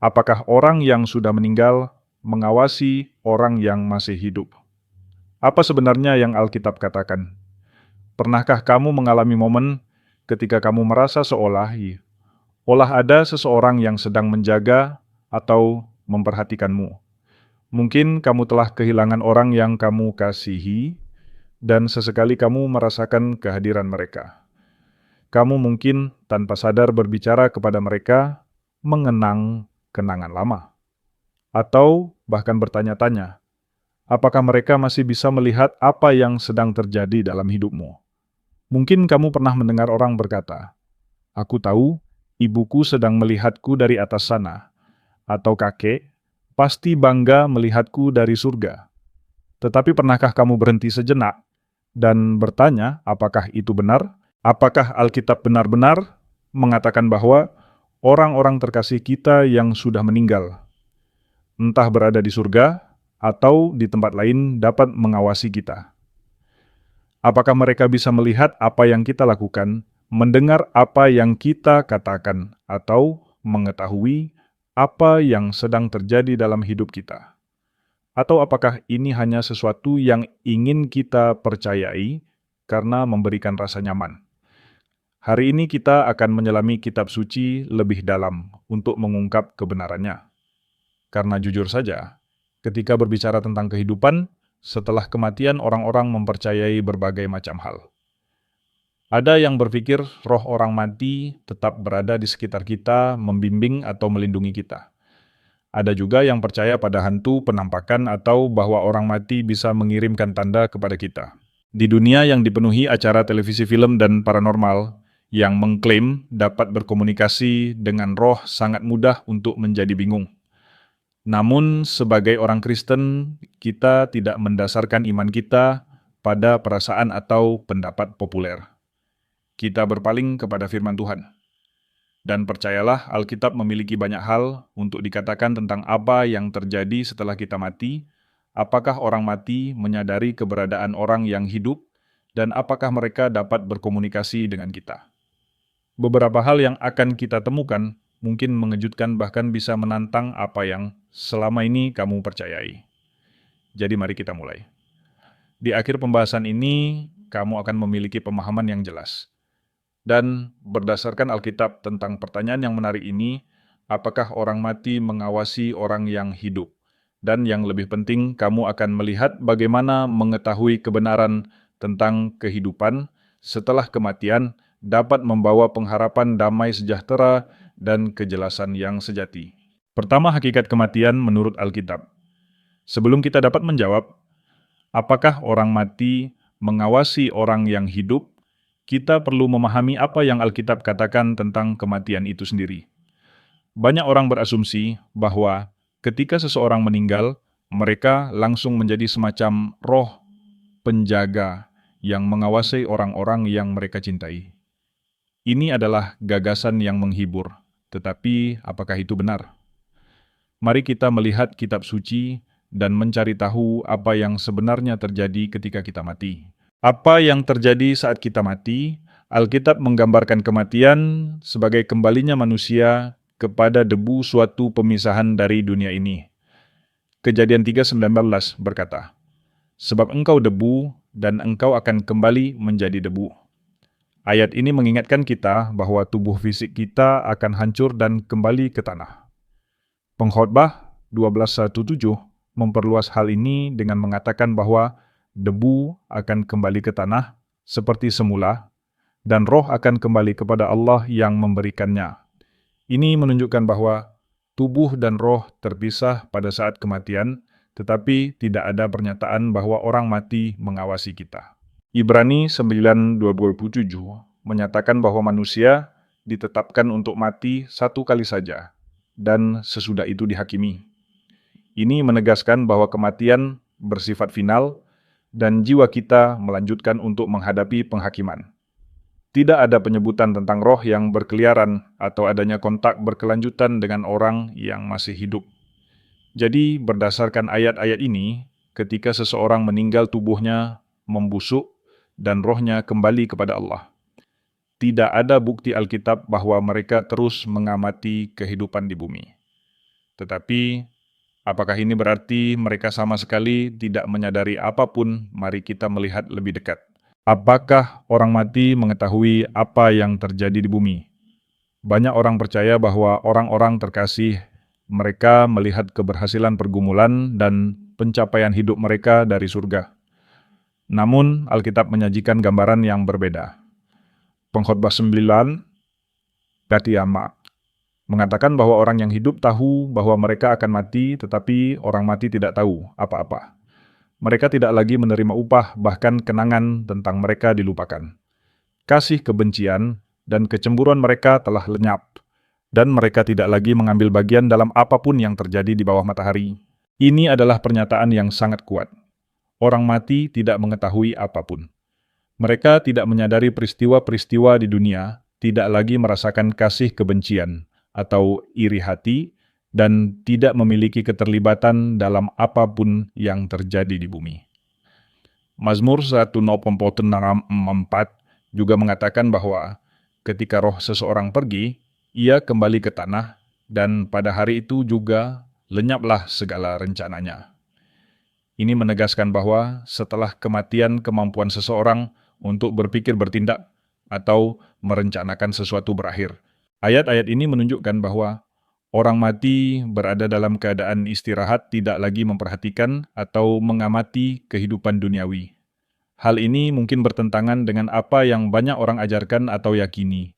Apakah orang yang sudah meninggal mengawasi orang yang masih hidup? Apa sebenarnya yang Alkitab katakan? Pernahkah kamu mengalami momen ketika kamu merasa olah ada seseorang yang sedang menjaga atau memperhatikanmu? Mungkin kamu telah kehilangan orang yang kamu kasihi, dan sesekali kamu merasakan kehadiran mereka. Kamu mungkin tanpa sadar berbicara kepada mereka, mengenang kenangan lama, atau bahkan bertanya-tanya, apakah mereka masih bisa melihat apa yang sedang terjadi dalam hidupmu? Mungkin kamu pernah mendengar orang berkata, "Aku tahu, ibuku sedang melihatku dari atas sana," atau kakek, "Pasti bangga melihatku dari surga." Tetapi pernahkah kamu berhenti sejenak dan bertanya, apakah itu benar? Apakah Alkitab benar-benar mengatakan bahwa orang-orang terkasih kita yang sudah meninggal, entah berada di surga atau di tempat lain, dapat mengawasi kita? Apakah mereka bisa melihat apa yang kita lakukan, mendengar apa yang kita katakan, atau mengetahui apa yang sedang terjadi dalam hidup kita? Atau apakah ini hanya sesuatu yang ingin kita percayai karena memberikan rasa nyaman? Hari ini kita akan menyelami kitab suci lebih dalam untuk mengungkap kebenarannya. Karena jujur saja, ketika berbicara tentang kehidupan, setelah kematian orang-orang mempercayai berbagai macam hal. Ada yang berpikir roh orang mati tetap berada di sekitar kita, membimbing atau melindungi kita. Ada juga yang percaya pada hantu, penampakan, atau bahwa orang mati bisa mengirimkan tanda kepada kita. Di dunia yang dipenuhi acara televisi, film, dan paranormal, yang mengklaim dapat berkomunikasi dengan roh sangat mudah untuk menjadi bingung. Namun, sebagai orang Kristen, kita tidak mendasarkan iman kita pada perasaan atau pendapat populer. Kita berpaling kepada firman Tuhan. Dan percayalah, Alkitab memiliki banyak hal untuk dikatakan tentang apa yang terjadi setelah kita mati, apakah orang mati menyadari keberadaan orang yang hidup, dan apakah mereka dapat berkomunikasi dengan kita. Beberapa hal yang akan kita temukan mungkin mengejutkan, bahkan bisa menantang apa yang selama ini kamu percayai. Jadi mari kita mulai. Di akhir pembahasan ini, kamu akan memiliki pemahaman yang jelas. Dan berdasarkan Alkitab tentang pertanyaan yang menarik ini, apakah orang mati mengawasi orang yang hidup? Dan yang lebih penting, kamu akan melihat bagaimana mengetahui kebenaran tentang kehidupan setelah kematian dapat membawa pengharapan damai sejahtera dan kejelasan yang sejati. Pertama, hakikat kematian menurut Alkitab. Sebelum kita dapat menjawab, apakah orang mati mengawasi orang yang hidup, kita perlu memahami apa yang Alkitab katakan tentang kematian itu sendiri. Banyak orang berasumsi bahwa ketika seseorang meninggal, mereka langsung menjadi semacam roh penjaga yang mengawasi orang-orang yang mereka cintai. Ini adalah gagasan yang menghibur, tetapi apakah itu benar? Mari kita melihat kitab suci dan mencari tahu apa yang sebenarnya terjadi ketika kita mati. Apa yang terjadi saat kita mati? Alkitab menggambarkan kematian sebagai kembalinya manusia kepada debu, suatu pemisahan dari dunia ini. Kejadian 3:19 berkata, "Sebab engkau debu, dan engkau akan kembali menjadi debu." Ayat ini mengingatkan kita bahwa tubuh fisik kita akan hancur dan kembali ke tanah. Pengkhotbah 12:17 memperluas hal ini dengan mengatakan bahwa debu akan kembali ke tanah seperti semula, dan roh akan kembali kepada Allah yang memberikannya. Ini menunjukkan bahwa tubuh dan roh terpisah pada saat kematian, tetapi tidak ada pernyataan bahwa orang mati mengawasi kita. Ibrani 9:27 menyatakan bahwa manusia ditetapkan untuk mati satu kali saja, dan sesudah itu dihakimi. Ini menegaskan bahwa kematian bersifat final, dan jiwa kita melanjutkan untuk menghadapi penghakiman. Tidak ada penyebutan tentang roh yang berkeliaran atau adanya kontak berkelanjutan dengan orang yang masih hidup. Jadi, berdasarkan ayat-ayat ini, ketika seseorang meninggal, tubuhnya membusuk dan rohnya kembali kepada Allah. Tidak ada bukti Alkitab bahwa mereka terus mengamati kehidupan di bumi. Tetapi, apakah ini berarti mereka sama sekali tidak menyadari apapun? Mari kita melihat lebih dekat. Apakah orang mati mengetahui apa yang terjadi di bumi? Banyak orang percaya bahwa orang-orang terkasih mereka melihat keberhasilan pergumulan dan pencapaian hidup mereka dari surga. Namun, Alkitab menyajikan gambaran yang berbeda. Pengkhotbah 9, Gatiama, mengatakan bahwa orang yang hidup tahu bahwa mereka akan mati, tetapi orang mati tidak tahu apa-apa. Mereka tidak lagi menerima upah, bahkan kenangan tentang mereka dilupakan. Kasih kebencian dan kecemburuan mereka telah lenyap, dan mereka tidak lagi mengambil bagian dalam apapun yang terjadi di bawah matahari. Ini adalah pernyataan yang sangat kuat. Orang mati tidak mengetahui apapun. Mereka tidak menyadari peristiwa-peristiwa di dunia, tidak lagi merasakan kasih kebencian atau iri hati, dan tidak memiliki keterlibatan dalam apapun yang terjadi di bumi. Mazmur 104 juga mengatakan bahwa ketika roh seseorang pergi, ia kembali ke tanah, dan pada hari itu juga lenyaplah segala rencananya. Ini menegaskan bahwa setelah kematian kemampuan seseorang untuk berpikir bertindak atau merencanakan sesuatu berakhir. Ayat-ayat ini menunjukkan bahwa orang mati berada dalam keadaan istirahat, tidak lagi memperhatikan atau mengamati kehidupan duniawi. Hal ini mungkin bertentangan dengan apa yang banyak orang ajarkan atau yakini.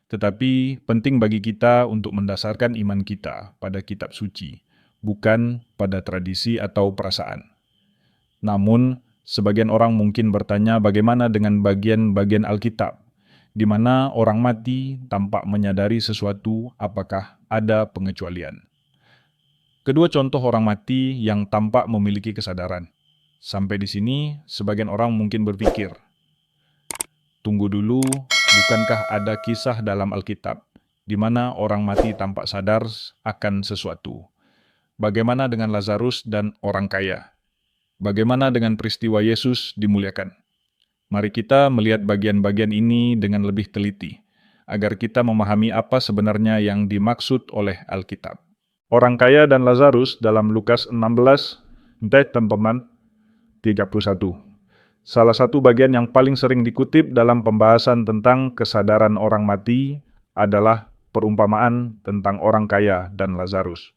Tetapi penting bagi kita untuk mendasarkan iman kita pada kitab suci, bukan pada tradisi atau perasaan. Namun, sebagian orang mungkin bertanya bagaimana dengan bagian-bagian Alkitab, di mana orang mati tampak menyadari sesuatu, apakah ada pengecualian. Kedua contoh orang mati yang tampak memiliki kesadaran. Sampai di sini, sebagian orang mungkin berpikir, tunggu dulu, bukankah ada kisah dalam Alkitab, di mana orang mati tampak sadar akan sesuatu? Bagaimana dengan Lazarus dan orang kaya? Bagaimana dengan peristiwa Yesus dimuliakan? Mari kita melihat bagian-bagian ini dengan lebih teliti, agar kita memahami apa sebenarnya yang dimaksud oleh Alkitab. Orang kaya dan Lazarus dalam Lukas 16, teman-teman, 31. Salah satu bagian yang paling sering dikutip dalam pembahasan tentang kesadaran orang mati adalah perumpamaan tentang orang kaya dan Lazarus.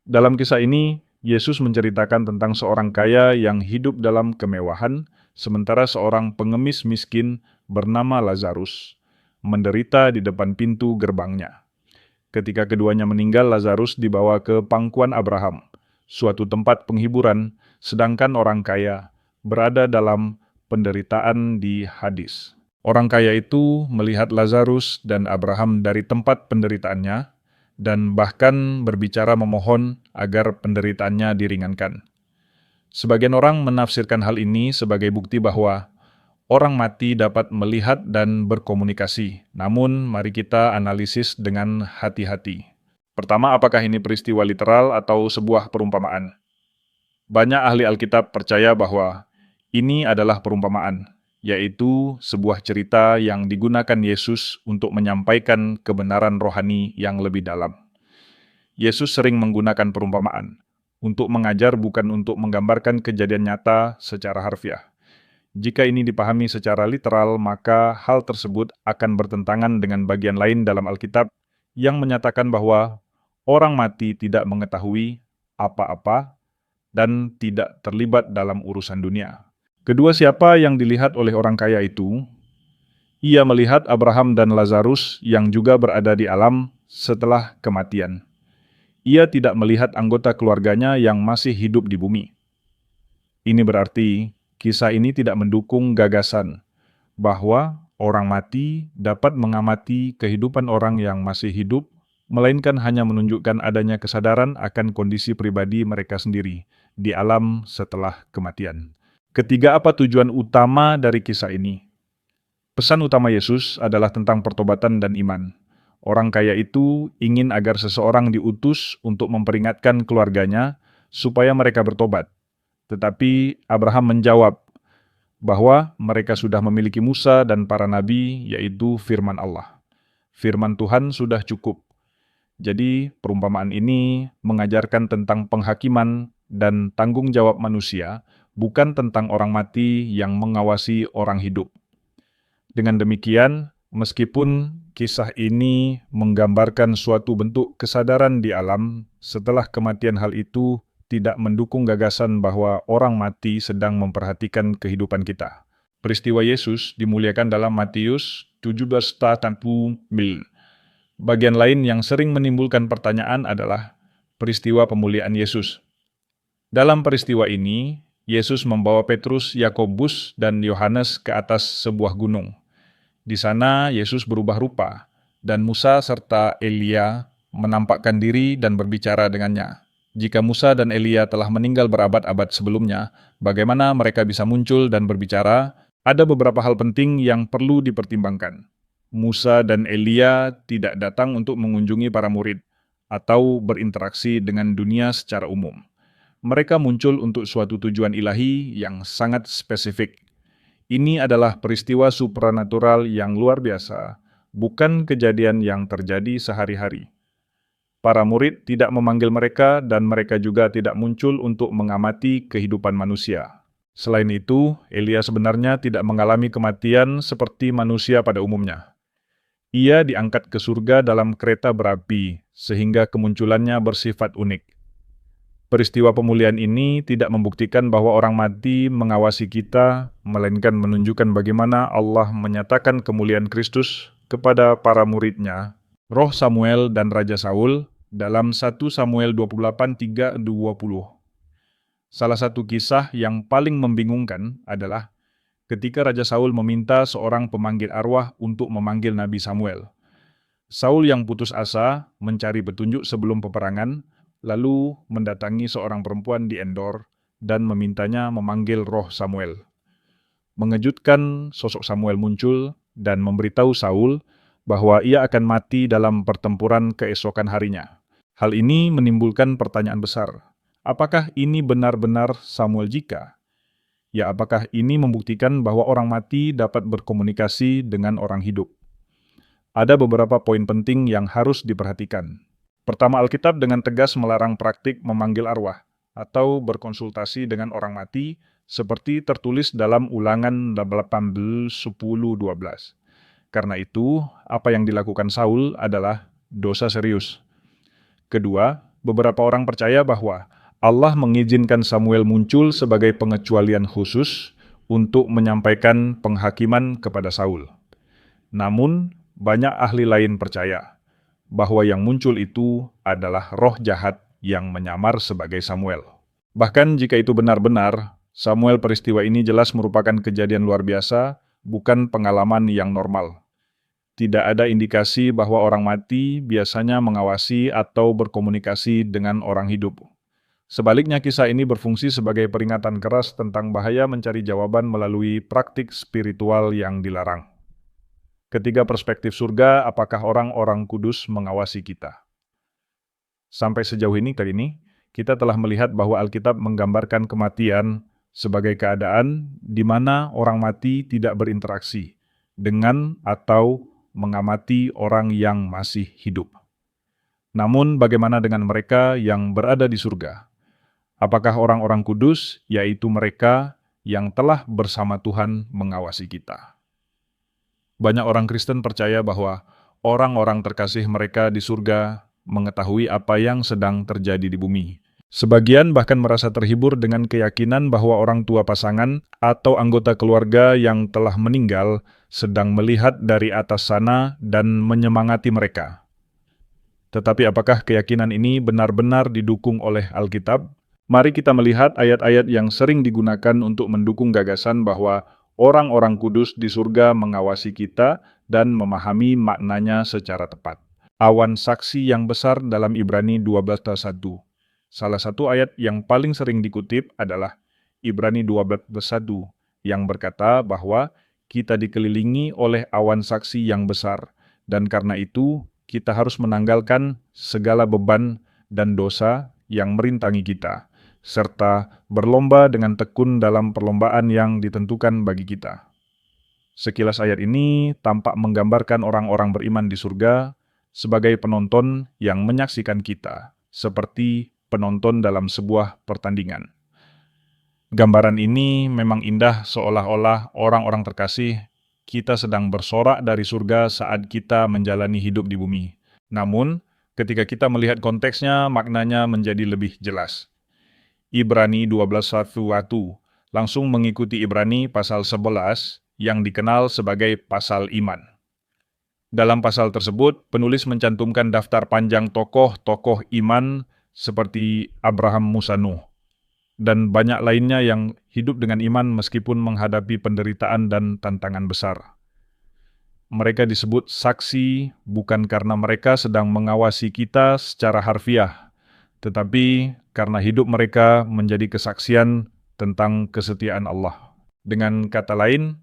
Dalam kisah ini, Yesus menceritakan tentang seorang kaya yang hidup dalam kemewahan, sementara seorang pengemis miskin bernama Lazarus menderita di depan pintu gerbangnya. Ketika keduanya meninggal, Lazarus dibawa ke pangkuan Abraham, suatu tempat penghiburan, sedangkan orang kaya berada dalam penderitaan di Hades. Orang kaya itu melihat Lazarus dan Abraham dari tempat penderitaannya, dan bahkan berbicara memohon agar penderitaannya diringankan. Sebagian orang menafsirkan hal ini sebagai bukti bahwa orang mati dapat melihat dan berkomunikasi. Namun, mari kita analisis dengan hati-hati. Pertama, apakah ini peristiwa literal atau sebuah perumpamaan? Banyak ahli Alkitab percaya bahwa ini adalah perumpamaan, yaitu sebuah cerita yang digunakan Yesus untuk menyampaikan kebenaran rohani yang lebih dalam. Yesus sering menggunakan perumpamaan untuk mengajar, bukan untuk menggambarkan kejadian nyata secara harfiah. Jika ini dipahami secara literal, maka hal tersebut akan bertentangan dengan bagian lain dalam Alkitab yang menyatakan bahwa orang mati tidak mengetahui apa-apa dan tidak terlibat dalam urusan dunia. Kedua, siapa yang dilihat oleh orang kaya itu? Ia melihat Abraham dan Lazarus yang juga berada di alam setelah kematian. Ia tidak melihat anggota keluarganya yang masih hidup di bumi. Ini berarti kisah ini tidak mendukung gagasan bahwa orang mati dapat mengamati kehidupan orang yang masih hidup, melainkan hanya menunjukkan adanya kesadaran akan kondisi pribadi mereka sendiri di alam setelah kematian. Ketiga, apa tujuan utama dari kisah ini? Pesan utama Yesus adalah tentang pertobatan dan iman. Orang kaya itu ingin agar seseorang diutus untuk memperingatkan keluarganya supaya mereka bertobat. Tetapi Abraham menjawab bahwa mereka sudah memiliki Musa dan para nabi, yaitu firman Allah. Firman Tuhan sudah cukup. Jadi, perumpamaan ini mengajarkan tentang penghakiman dan tanggung jawab manusia, bukan tentang orang mati yang mengawasi orang hidup. Dengan demikian, meskipun kisah ini menggambarkan suatu bentuk kesadaran di alam, setelah kematian hal itu tidak mendukung gagasan bahwa orang mati sedang memperhatikan kehidupan kita. Peristiwa Yesus dimuliakan dalam Matius 17:40. Bagian lain yang sering menimbulkan pertanyaan adalah peristiwa pemuliaan Yesus. Dalam peristiwa ini, Yesus membawa Petrus, Yakobus, dan Yohanes ke atas sebuah gunung. Di sana Yesus berubah rupa, dan Musa serta Elia menampakkan diri dan berbicara dengannya. Jika Musa dan Elia telah meninggal berabad-abad sebelumnya, bagaimana mereka bisa muncul dan berbicara? Ada beberapa hal penting yang perlu dipertimbangkan. Musa dan Elia tidak datang untuk mengunjungi para murid atau berinteraksi dengan dunia secara umum. Mereka muncul untuk suatu tujuan ilahi yang sangat spesifik. Ini adalah peristiwa supranatural yang luar biasa, bukan kejadian yang terjadi sehari-hari. Para murid tidak memanggil mereka dan mereka juga tidak muncul untuk mengamati kehidupan manusia. Selain itu, Elia sebenarnya tidak mengalami kematian seperti manusia pada umumnya. Ia diangkat ke surga dalam kereta berapi, sehingga kemunculannya bersifat unik. Peristiwa pemulihan ini tidak membuktikan bahwa orang mati mengawasi kita, melainkan menunjukkan bagaimana Allah menyatakan kemuliaan Kristus kepada para muridnya, Roh Samuel dan Raja Saul, dalam 1 Samuel 28:3-20. Salah satu kisah yang paling membingungkan adalah ketika Raja Saul meminta seorang pemanggil arwah untuk memanggil Nabi Samuel. Saul yang putus asa mencari petunjuk sebelum peperangan, lalu mendatangi seorang perempuan di Endor dan memintanya memanggil roh Samuel. Mengejutkan, sosok Samuel muncul dan memberitahu Saul bahwa ia akan mati dalam pertempuran keesokan harinya. Hal ini menimbulkan pertanyaan besar. Apakah ini benar-benar Samuel jika? Ya, apakah ini membuktikan bahwa orang mati dapat berkomunikasi dengan orang hidup? Ada beberapa poin penting yang harus diperhatikan. Pertama, Alkitab dengan tegas melarang praktik memanggil arwah atau berkonsultasi dengan orang mati seperti tertulis dalam Ulangan 18:10-12. Karena itu, apa yang dilakukan Saul adalah dosa serius. Kedua, beberapa orang percaya bahwa Allah mengizinkan Samuel muncul sebagai pengecualian khusus untuk menyampaikan penghakiman kepada Saul. Namun, banyak ahli lain percaya bahwa yang muncul itu adalah roh jahat yang menyamar sebagai Samuel. Bahkan jika itu benar-benar, Samuel peristiwa ini jelas merupakan kejadian luar biasa, bukan pengalaman yang normal. Tidak ada indikasi bahwa orang mati biasanya mengawasi atau berkomunikasi dengan orang hidup. Sebaliknya, kisah ini berfungsi sebagai peringatan keras tentang bahaya mencari jawaban melalui praktik spiritual yang dilarang. Ketiga, perspektif surga, apakah orang-orang kudus mengawasi kita? Sampai sejauh ini kali ini, kita telah melihat bahwa Alkitab menggambarkan kematian sebagai keadaan di mana orang mati tidak berinteraksi dengan atau mengamati orang yang masih hidup. Namun, bagaimana dengan mereka yang berada di surga? Apakah orang-orang kudus, yaitu mereka yang telah bersama Tuhan mengawasi kita? Banyak orang Kristen percaya bahwa orang-orang terkasih mereka di surga mengetahui apa yang sedang terjadi di bumi. Sebagian bahkan merasa terhibur dengan keyakinan bahwa orang tua pasangan atau anggota keluarga yang telah meninggal sedang melihat dari atas sana dan menyemangati mereka. Tetapi apakah keyakinan ini benar-benar didukung oleh Alkitab? Mari kita melihat ayat-ayat yang sering digunakan untuk mendukung gagasan bahwa orang-orang kudus di surga mengawasi kita dan memahami maknanya secara tepat. Awan saksi yang besar dalam Ibrani 12:1. Salah satu ayat yang paling sering dikutip adalah Ibrani 12:1 yang berkata bahwa kita dikelilingi oleh awan saksi yang besar dan karena itu kita harus menanggalkan segala beban dan dosa yang merintangi kita, serta berlomba dengan tekun dalam perlombaan yang ditentukan bagi kita. Sekilas ayat ini tampak menggambarkan orang-orang beriman di surga, sebagai penonton yang menyaksikan kita, seperti penonton dalam sebuah pertandingan. Gambaran ini memang indah, seolah-olah orang-orang terkasih kita sedang bersorak dari surga saat kita menjalani hidup di bumi. Namun, ketika kita melihat konteksnya, maknanya menjadi lebih jelas. Ibrani 12:1 langsung mengikuti Ibrani pasal 11 yang dikenal sebagai pasal iman. Dalam pasal tersebut, penulis mencantumkan daftar panjang tokoh-tokoh iman seperti Abraham, Musa, Nuh, dan banyak lainnya yang hidup dengan iman meskipun menghadapi penderitaan dan tantangan besar. Mereka disebut saksi bukan karena mereka sedang mengawasi kita secara harfiah, tetapi karena hidup mereka menjadi kesaksian tentang kesetiaan Allah. Dengan kata lain,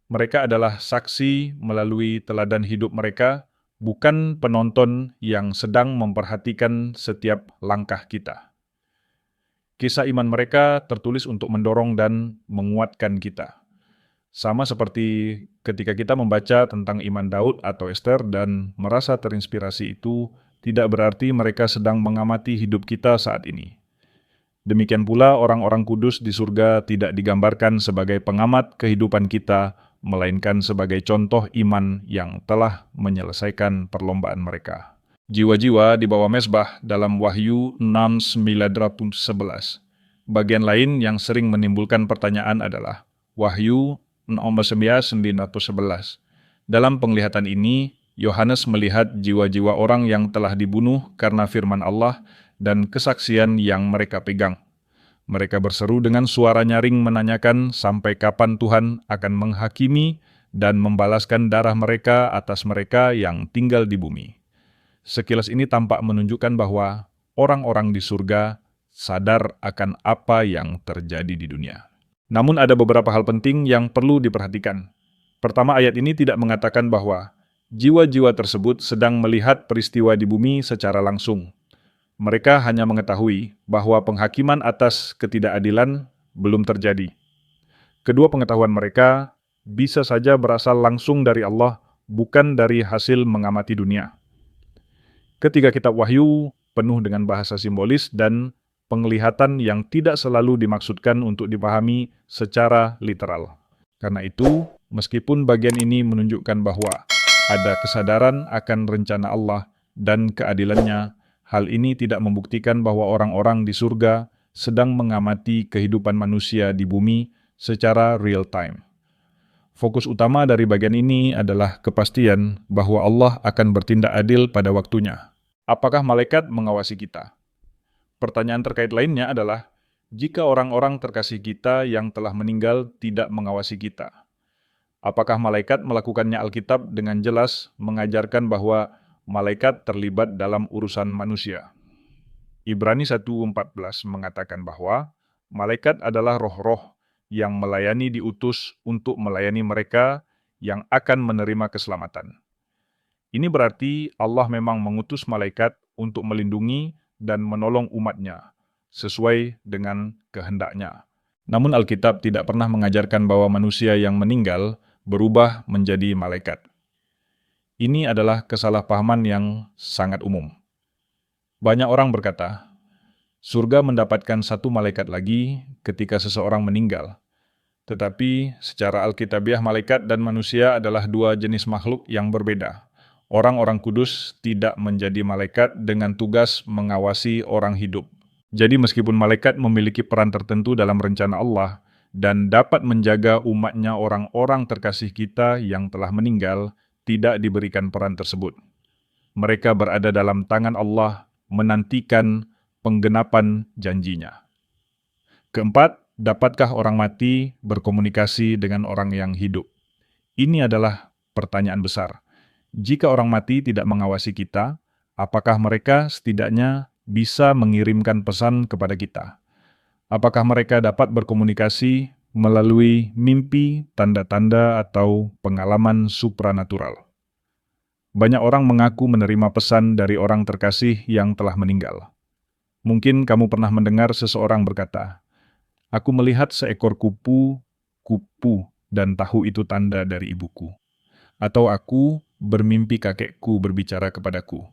mereka adalah saksi melalui teladan hidup mereka, bukan penonton yang sedang memperhatikan setiap langkah kita. Kisah iman mereka tertulis untuk mendorong dan menguatkan kita. Sama seperti ketika kita membaca tentang iman Daud atau Esther dan merasa terinspirasi, itu tidak berarti mereka sedang mengamati hidup kita saat ini. Demikian pula orang-orang kudus di surga tidak digambarkan sebagai pengamat kehidupan kita, melainkan sebagai contoh iman yang telah menyelesaikan perlombaan mereka. Jiwa-jiwa di bawah mesbah dalam Wahyu 6:9-11. Bagian lain yang sering menimbulkan pertanyaan adalah Wahyu 9:11. Dalam penglihatan ini, Yohanes melihat jiwa-jiwa orang yang telah dibunuh karena firman Allah dan kesaksian yang mereka pegang. Mereka berseru dengan suara nyaring menanyakan sampai kapan Tuhan akan menghakimi dan membalaskan darah mereka atas mereka yang tinggal di bumi. Sekilas ini tampak menunjukkan bahwa orang-orang di surga sadar akan apa yang terjadi di dunia. Namun ada beberapa hal penting yang perlu diperhatikan. Pertama, ayat ini tidak mengatakan bahwa jiwa-jiwa tersebut sedang melihat peristiwa di bumi secara langsung. Mereka hanya mengetahui bahwa penghakiman atas ketidakadilan belum terjadi. Kedua pengetahuan mereka bisa saja berasal langsung dari Allah, bukan dari hasil mengamati dunia. Ketiga kitab Wahyu penuh dengan bahasa simbolis dan penglihatan yang tidak selalu dimaksudkan untuk dipahami secara literal. Karena itu, meskipun bagian ini menunjukkan bahwa ada kesadaran akan rencana Allah dan keadilannya, hal ini tidak membuktikan bahwa orang-orang di surga sedang mengamati kehidupan manusia di bumi secara real time. Fokus utama dari bagian ini adalah kepastian bahwa Allah akan bertindak adil pada waktunya. Apakah malaikat mengawasi kita? Pertanyaan terkait lainnya adalah, jika orang-orang terkasih kita yang telah meninggal tidak mengawasi kita, apakah malaikat melakukannya? Alkitab dengan jelas mengajarkan bahwa malaikat terlibat dalam urusan manusia. Ibrani 1:14 mengatakan bahwa malaikat adalah roh-roh yang melayani diutus untuk melayani mereka yang akan menerima keselamatan. Ini berarti Allah memang mengutus malaikat untuk melindungi dan menolong umatnya, sesuai dengan kehendaknya. Namun Alkitab tidak pernah mengajarkan bahwa manusia yang meninggal berubah menjadi malaikat. Ini adalah kesalahpahaman yang sangat umum. Banyak orang berkata, surga mendapatkan satu malaikat lagi ketika seseorang meninggal. Tetapi secara alkitabiah malaikat dan manusia adalah dua jenis makhluk yang berbeda. Orang-orang kudus tidak menjadi malaikat dengan tugas mengawasi orang hidup. Jadi meskipun malaikat memiliki peran tertentu dalam rencana Allah dan dapat menjaga umatnya orang-orang terkasih kita yang telah meninggal, tidak diberikan peran tersebut. Mereka berada dalam tangan Allah menantikan penggenapan janjinya. Keempat, dapatkah orang mati berkomunikasi dengan orang yang hidup? Ini adalah pertanyaan besar. Jika orang mati tidak mengawasi kita, apakah mereka setidaknya bisa mengirimkan pesan kepada kita? Apakah mereka dapat berkomunikasi melalui mimpi, tanda-tanda, atau pengalaman supranatural? Banyak orang mengaku menerima pesan dari orang terkasih yang telah meninggal. Mungkin kamu pernah mendengar seseorang berkata, "Aku melihat seekor kupu dan tahu itu tanda dari ibuku." Atau aku bermimpi kakekku berbicara kepadaku.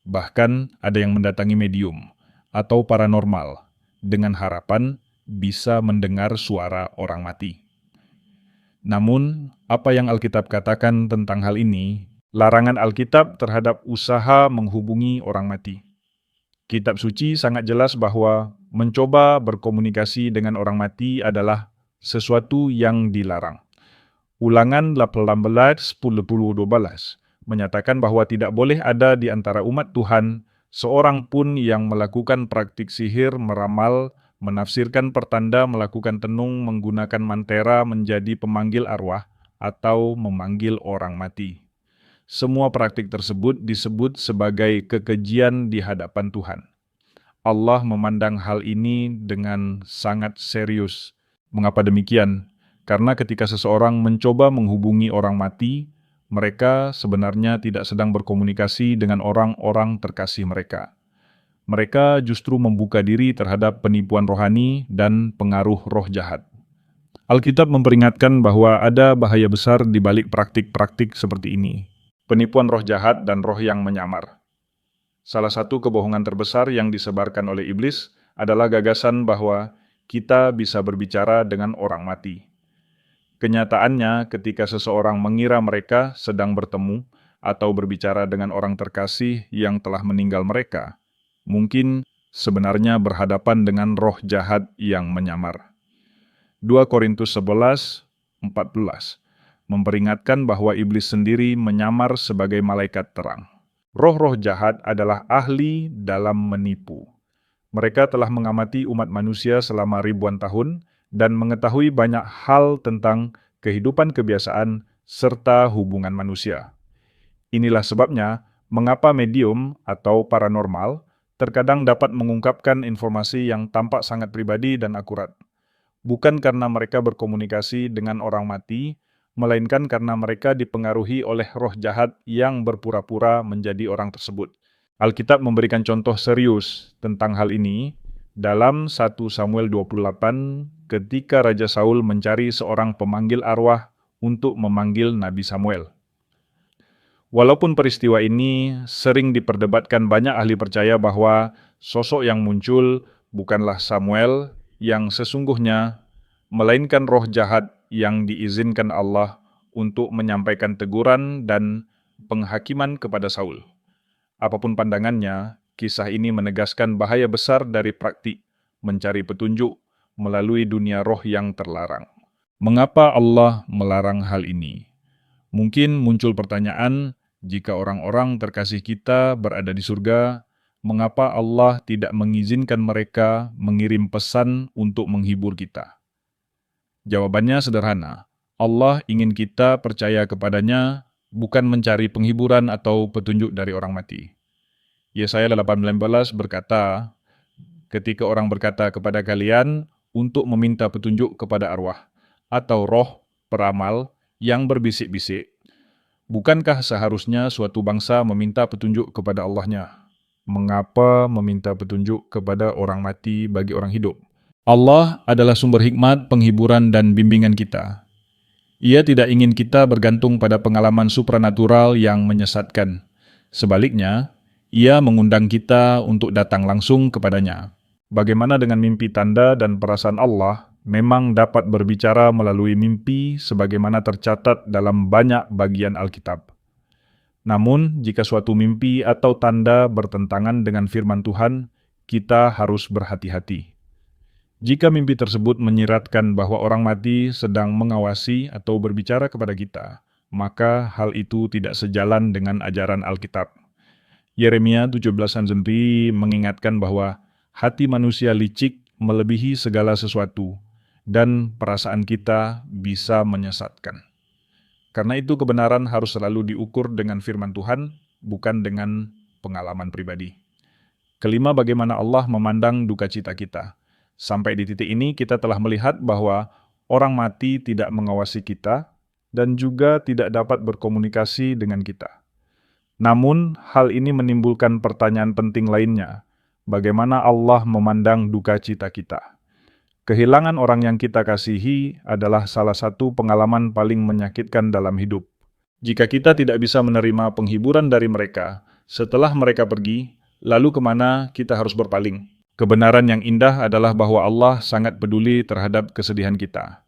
Bahkan ada yang mendatangi medium atau paranormal dengan harapan bisa mendengar suara orang mati. Namun, apa yang Alkitab katakan tentang hal ini? Larangan Alkitab terhadap usaha menghubungi orang mati. Kitab suci sangat jelas bahwa mencoba berkomunikasi dengan orang mati adalah sesuatu yang dilarang. Ulangan 18:10-12 menyatakan bahwa tidak boleh ada di antara umat Tuhan seorang pun yang melakukan praktik sihir, meramal, menafsirkan pertanda, melakukan tenung, menggunakan mantera menjadi pemanggil arwah, atau memanggil orang mati. Semua praktik tersebut disebut sebagai kekejian di hadapan Tuhan. Allah memandang hal ini dengan sangat serius. Mengapa demikian? Karena ketika seseorang mencoba menghubungi orang mati, mereka sebenarnya tidak sedang berkomunikasi dengan orang-orang terkasih mereka. Mereka justru membuka diri terhadap penipuan rohani dan pengaruh roh jahat. Alkitab memperingatkan bahwa ada bahaya besar di balik praktik-praktik seperti ini. Penipuan roh jahat dan roh yang menyamar. Salah satu kebohongan terbesar yang disebarkan oleh iblis adalah gagasan bahwa kita bisa berbicara dengan orang mati. Kenyataannya, ketika seseorang mengira mereka sedang bertemu atau berbicara dengan orang terkasih yang telah meninggal mereka, mungkin sebenarnya berhadapan dengan roh jahat yang menyamar. 2 Korintus 11:14 memperingatkan bahwa iblis sendiri menyamar sebagai malaikat terang. Roh-roh jahat adalah ahli dalam menipu. Mereka telah mengamati umat manusia selama ribuan tahun dan mengetahui banyak hal tentang kehidupan kebiasaan serta hubungan manusia. Inilah sebabnya mengapa medium atau paranormal terkadang dapat mengungkapkan informasi yang tampak sangat pribadi dan akurat. Bukan karena mereka berkomunikasi dengan orang mati, melainkan karena mereka dipengaruhi oleh roh jahat yang berpura-pura menjadi orang tersebut. Alkitab memberikan contoh serius tentang hal ini dalam 1 Samuel 28 ketika Raja Saul mencari seorang pemanggil arwah untuk memanggil Nabi Samuel. Walaupun peristiwa ini sering diperdebatkan, banyak ahli percaya bahwa sosok yang muncul bukanlah Samuel yang sesungguhnya, melainkan roh jahat yang diizinkan Allah untuk menyampaikan teguran dan penghakiman kepada Saul. Apapun pandangannya, kisah ini menegaskan bahaya besar dari praktik mencari petunjuk melalui dunia roh yang terlarang. Mengapa Allah melarang hal ini? Mungkin muncul pertanyaan, jika orang-orang terkasih kita berada di surga, mengapa Allah tidak mengizinkan mereka mengirim pesan untuk menghibur kita? Jawabannya sederhana, Allah ingin kita percaya kepadanya, bukan mencari penghiburan atau petunjuk dari orang mati. Yesaya 18 berkata, ketika orang berkata kepada kalian untuk meminta petunjuk kepada arwah atau roh peramal yang berbisik-bisik, bukankah seharusnya suatu bangsa meminta petunjuk kepada Allahnya? Mengapa meminta petunjuk kepada orang mati bagi orang hidup? Allah adalah sumber hikmat, penghiburan, dan bimbingan kita. Ia tidak ingin kita bergantung pada pengalaman supranatural yang menyesatkan. Sebaliknya, Ia mengundang kita untuk datang langsung kepadanya. Bagaimana dengan mimpi tanda dan perasaan Allah memang dapat berbicara melalui mimpi sebagaimana tercatat dalam banyak bagian Alkitab. Namun, jika suatu mimpi atau tanda bertentangan dengan firman Tuhan, kita harus berhati-hati. Jika mimpi tersebut menyiratkan bahwa orang mati sedang mengawasi atau berbicara kepada kita, maka hal itu tidak sejalan dengan ajaran Alkitab. Yeremia 17 sendiri mengingatkan bahwa hati manusia licik melebihi segala sesuatu, dan perasaan kita bisa menyesatkan. Karena itu kebenaran harus selalu diukur dengan firman Tuhan, bukan dengan pengalaman pribadi. Kelima, bagaimana Allah memandang duka cita kita. Sampai di titik ini kita telah melihat bahwa orang mati tidak mengawasi kita dan juga tidak dapat berkomunikasi dengan kita. Namun, hal ini menimbulkan pertanyaan penting lainnya. Bagaimana Allah memandang duka cita kita? Kehilangan orang yang kita kasihi adalah salah satu pengalaman paling menyakitkan dalam hidup. Jika kita tidak bisa menerima penghiburan dari mereka, setelah mereka pergi, lalu kemana kita harus berpaling? Kebenaran yang indah adalah bahwa Allah sangat peduli terhadap kesedihan kita.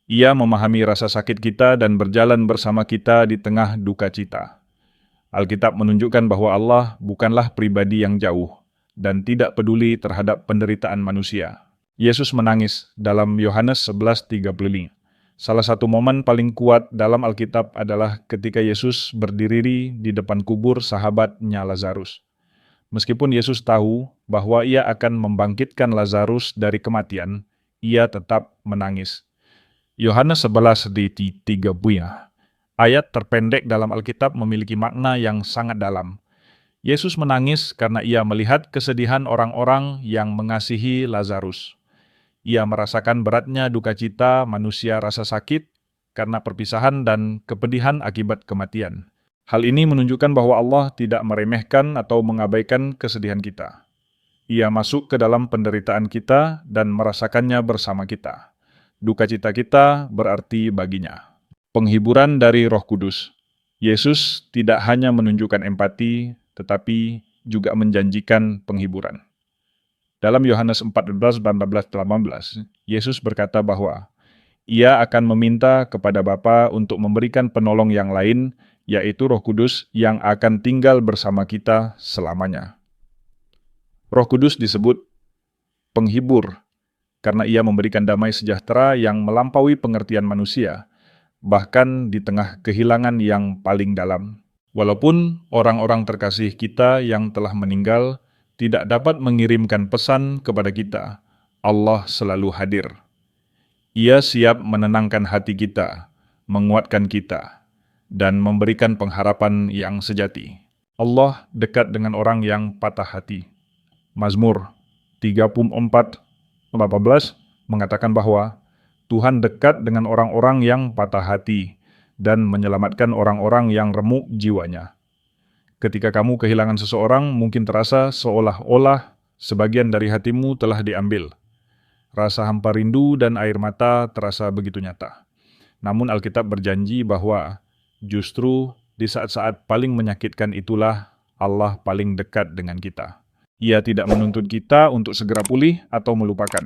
Ia memahami rasa sakit kita dan berjalan bersama kita di tengah duka cita. Alkitab menunjukkan bahwa Allah bukanlah pribadi yang jauh dan tidak peduli terhadap penderitaan manusia. Yesus menangis dalam Yohanes 11:35. Salah satu momen paling kuat dalam Alkitab adalah ketika Yesus berdiri di depan kubur sahabatnya Lazarus. Meskipun Yesus tahu bahwa ia akan membangkitkan Lazarus dari kematian, ia tetap menangis. Yohanes 11:30. Ayat terpendek dalam Alkitab memiliki makna yang sangat dalam. Yesus menangis karena ia melihat kesedihan orang-orang yang mengasihi Lazarus. Ia merasakan beratnya duka cita manusia rasa sakit karena perpisahan dan kepedihan akibat kematian. Hal ini menunjukkan bahwa Allah tidak meremehkan atau mengabaikan kesedihan kita. Ia masuk ke dalam penderitaan kita dan merasakannya bersama kita. Duka cita kita berarti baginya. Penghiburan dari Roh Kudus. Yesus tidak hanya menunjukkan empati, tetapi juga menjanjikan penghiburan. Dalam Yohanes 14:18, Yesus berkata bahwa Ia akan meminta kepada Bapa untuk memberikan penolong yang lain, yaitu Roh Kudus yang akan tinggal bersama kita selamanya. Roh Kudus disebut penghibur karena Ia memberikan damai sejahtera yang melampaui pengertian manusia, bahkan di tengah kehilangan yang paling dalam. Walaupun orang-orang terkasih kita yang telah meninggal tidak dapat mengirimkan pesan kepada kita, Allah selalu hadir. Ia siap menenangkan hati kita, menguatkan kita, dan memberikan pengharapan yang sejati. Allah dekat dengan orang yang patah hati. Mazmur 34:14 mengatakan bahwa Tuhan dekat dengan orang-orang yang patah hati dan menyelamatkan orang-orang yang remuk jiwanya. Ketika kamu kehilangan seseorang, mungkin terasa seolah-olah sebagian dari hatimu telah diambil. Rasa hampa rindu dan air mata terasa begitu nyata. Namun Alkitab berjanji bahwa justru di saat-saat paling menyakitkan itulah Allah paling dekat dengan kita. Ia tidak menuntut kita untuk segera pulih atau melupakan.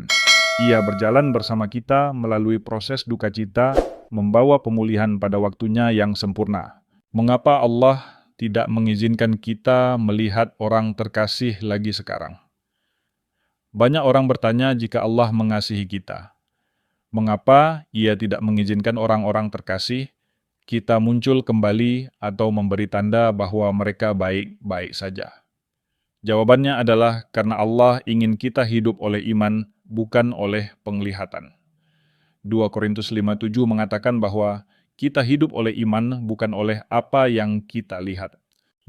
Ia berjalan bersama kita melalui proses duka cita, membawa pemulihan pada waktunya yang sempurna. Mengapa Allah tidak mengizinkan kita melihat orang terkasih lagi sekarang? Banyak orang bertanya jika Allah mengasihi kita. Mengapa Ia tidak mengizinkan orang-orang terkasih kita muncul kembali atau memberi tanda bahwa mereka baik-baik saja? Jawabannya adalah karena Allah ingin kita hidup oleh iman, bukan oleh penglihatan. 2 Korintus 5:7 mengatakan bahwa kita hidup oleh iman, bukan oleh apa yang kita lihat.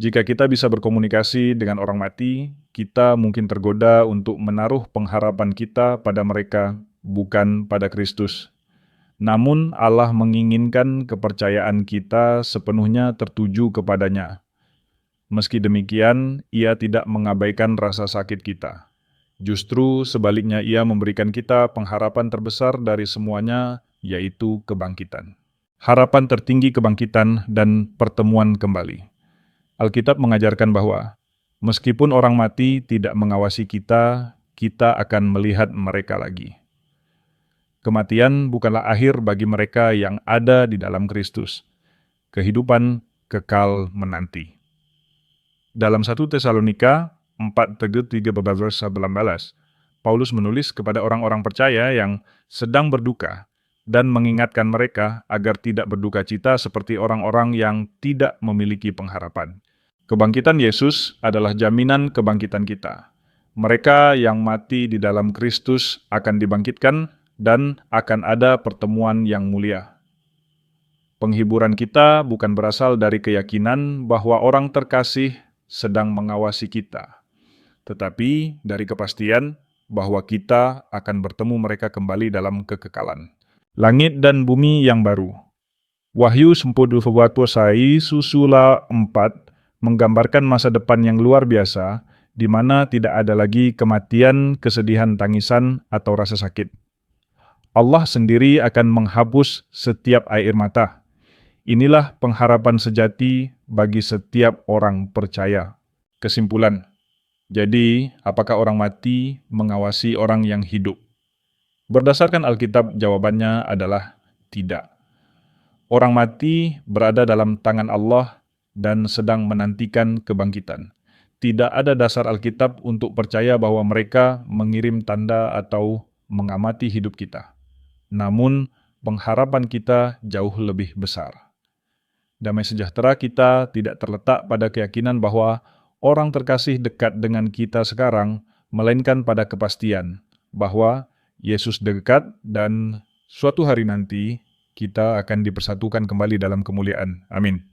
Jika kita bisa berkomunikasi dengan orang mati, kita mungkin tergoda untuk menaruh pengharapan kita pada mereka, bukan pada Kristus. Namun Allah menginginkan kepercayaan kita sepenuhnya tertuju kepadanya. Meski demikian, Ia tidak mengabaikan rasa sakit kita. Justru sebaliknya Ia memberikan kita pengharapan terbesar dari semuanya, yaitu kebangkitan. Harapan tertinggi kebangkitan dan pertemuan kembali. Alkitab mengajarkan bahwa meskipun orang mati tidak mengawasi kita, kita akan melihat mereka lagi. Kematian bukanlah akhir bagi mereka yang ada di dalam Kristus. Kehidupan kekal menanti. Dalam 1 Tesalonika 4:13-18, Paulus menulis kepada orang-orang percaya yang sedang berduka dan mengingatkan mereka agar tidak berduka cita seperti orang-orang yang tidak memiliki pengharapan. Kebangkitan Yesus adalah jaminan kebangkitan kita. Mereka yang mati di dalam Kristus akan dibangkitkan dan akan ada pertemuan yang mulia. Penghiburan kita bukan berasal dari keyakinan bahwa orang terkasih sedang mengawasi kita, tetapi dari kepastian bahwa kita akan bertemu mereka kembali dalam kekekalan. Langit dan bumi yang baru. Wahyu 10 susula 4 menggambarkan masa depan yang luar biasa, di mana tidak ada lagi kematian, kesedihan, tangisan, atau rasa sakit. Allah sendiri akan menghapus setiap air mata. Inilah pengharapan sejati bagi setiap orang percaya. Kesimpulan, jadi apakah orang mati mengawasi orang yang hidup? Berdasarkan Alkitab, jawabannya adalah tidak. Orang mati berada dalam tangan Allah dan sedang menantikan kebangkitan. Tidak ada dasar Alkitab untuk percaya bahwa mereka mengirim tanda atau mengamati hidup kita. Namun, pengharapan kita jauh lebih besar. Damai sejahtera kita tidak terletak pada keyakinan bahwa orang terkasih dekat dengan kita sekarang, melainkan pada kepastian bahwa Yesus dekat dan suatu hari nanti kita akan dipersatukan kembali dalam kemuliaan. Amin.